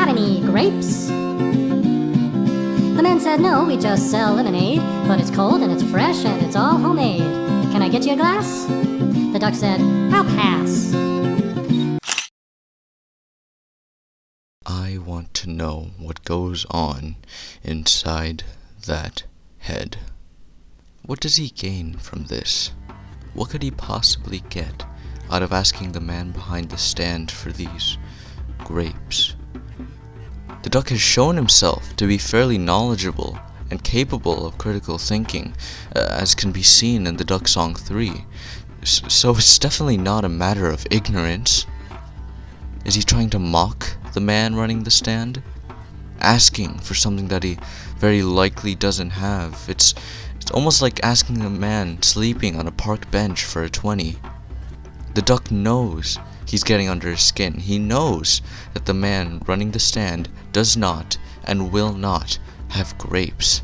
Got any grapes? The man said, no, we just sell lemonade, but it's cold and it's fresh and it's all homemade. Can I get you a glass? The duck said, I'll pass. I want to know what goes on inside that head. What does he gain from this? What could he possibly get out of asking the man behind the stand for these grapes? The duck has shown himself to be fairly knowledgeable and capable of critical thinking, as can be seen in the Duck Song 3. So it's definitely not a matter of ignorance. Is he trying to mock the man running the stand? Asking for something that he very likely doesn't have. It's almost like asking a man sleeping on a park bench for a 20. The duck knows he's getting under his skin. He knows that the man running the stand does not and will not have grapes.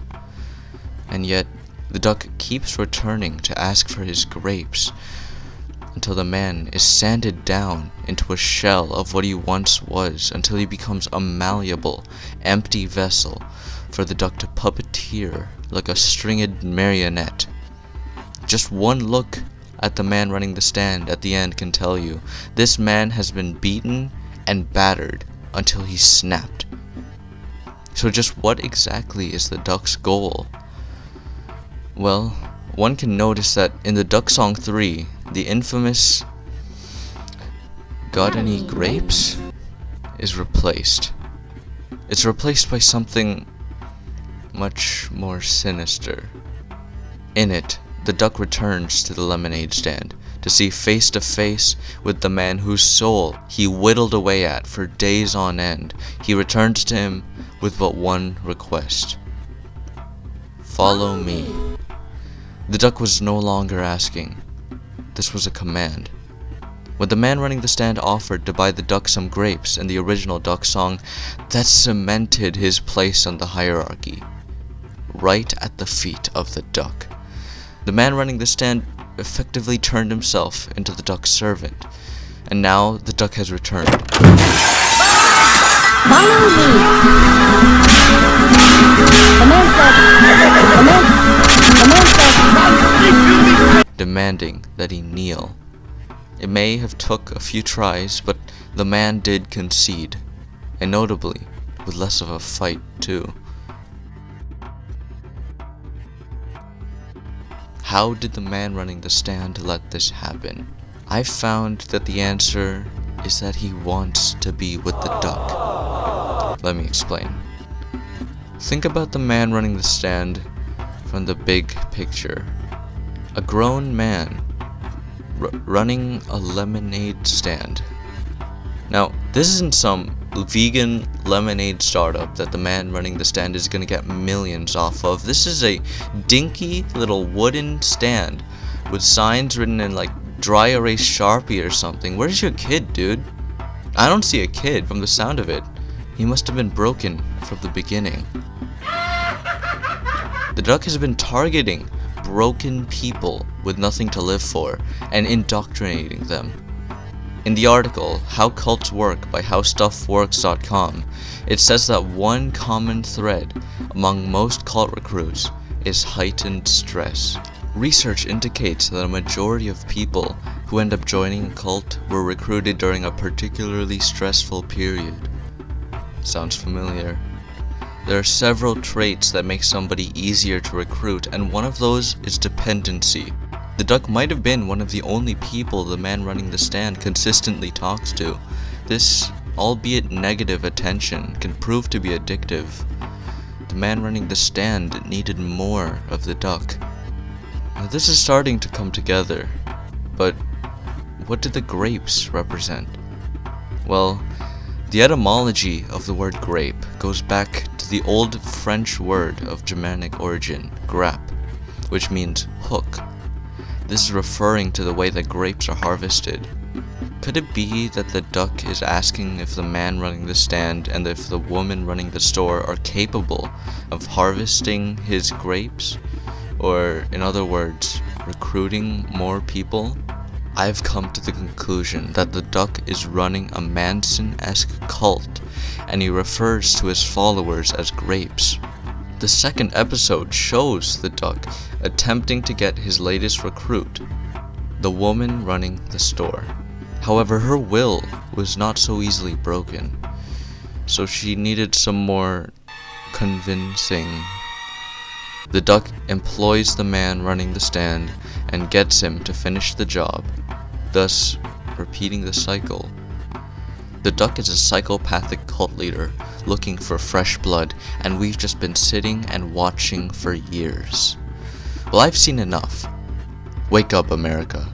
And yet, the duck keeps returning to ask for his grapes until the man is sanded down into a shell of what he once was, until he becomes a malleable, empty vessel for the duck to puppeteer like a stringed marionette. Just one look at the man running the stand at the end can tell you this man has been beaten and battered until he snapped. So just what exactly is the duck's goal? Well, one can notice that in the Duck Song 3, the infamous "Got any grapes?" is replaced. It's replaced by something much more sinister. In it, the duck returns to the lemonade stand to see face to face with the man whose soul he whittled away at for days on end. He returns to him with but one request: follow me. The duck was no longer asking. This was a command. When the man running the stand offered to buy the duck some grapes in the original Duck Song, that cemented his place on the hierarchy, right at the feet of the duck. The man running the stand effectively turned himself into the duck's servant, and now the duck has returned. Follow me. The man said, demanding that he kneel. It may have took a few tries, but the man did concede, and notably, with less of a fight too. How did the man running the stand let this happen? I found that the answer is that he wants to be with the duck. Let me explain. Think about the man running the stand from the big picture. A grown man running a lemonade stand. Now, this isn't some vegan lemonade startup that the man running the stand is gonna get millions off of. This is a dinky little wooden stand with signs written in like dry erase Sharpie or something. Where's your kid, dude? I don't see a kid from the sound of it. He must have been broken from the beginning. The duck has been targeting broken people with nothing to live for and indoctrinating them. In the article, How Cults Work by HowStuffWorks.com, it says that one common thread among most cult recruits is heightened stress. Research indicates that a majority of people who end up joining a cult were recruited during a particularly stressful period. Sounds familiar? There are several traits that make somebody easier to recruit, and one of those is dependency. The duck might have been one of the only people the man running the stand consistently talks to. This, albeit negative attention, can prove to be addictive. The man running the stand needed more of the duck. Now, this is starting to come together, but what do the grapes represent? Well, the etymology of the word grape goes back to the old French word of Germanic origin, grappe, which means hook. This is referring to the way that grapes are harvested. Could it be that the duck is asking if the man running the stand and if the woman running the store are capable of harvesting his grapes? Or, in other words, recruiting more people? I've come to the conclusion that the duck is running a Manson-esque cult, and he refers to his followers as grapes. The second episode shows the duck attempting to get his latest recruit, the woman running the store. However, her will was not so easily broken, so she needed some more convincing. The duck employs the man running the stand and gets him to finish the job, thus repeating the cycle. The duck is a psychopathic cult leader looking for fresh blood, and we've just been sitting and watching for years. Well, I've seen enough. Wake up, America.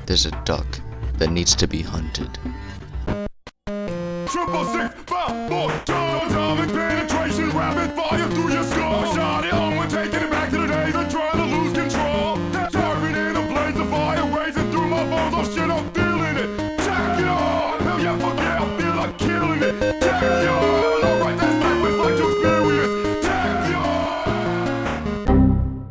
There's a duck that needs to be hunted.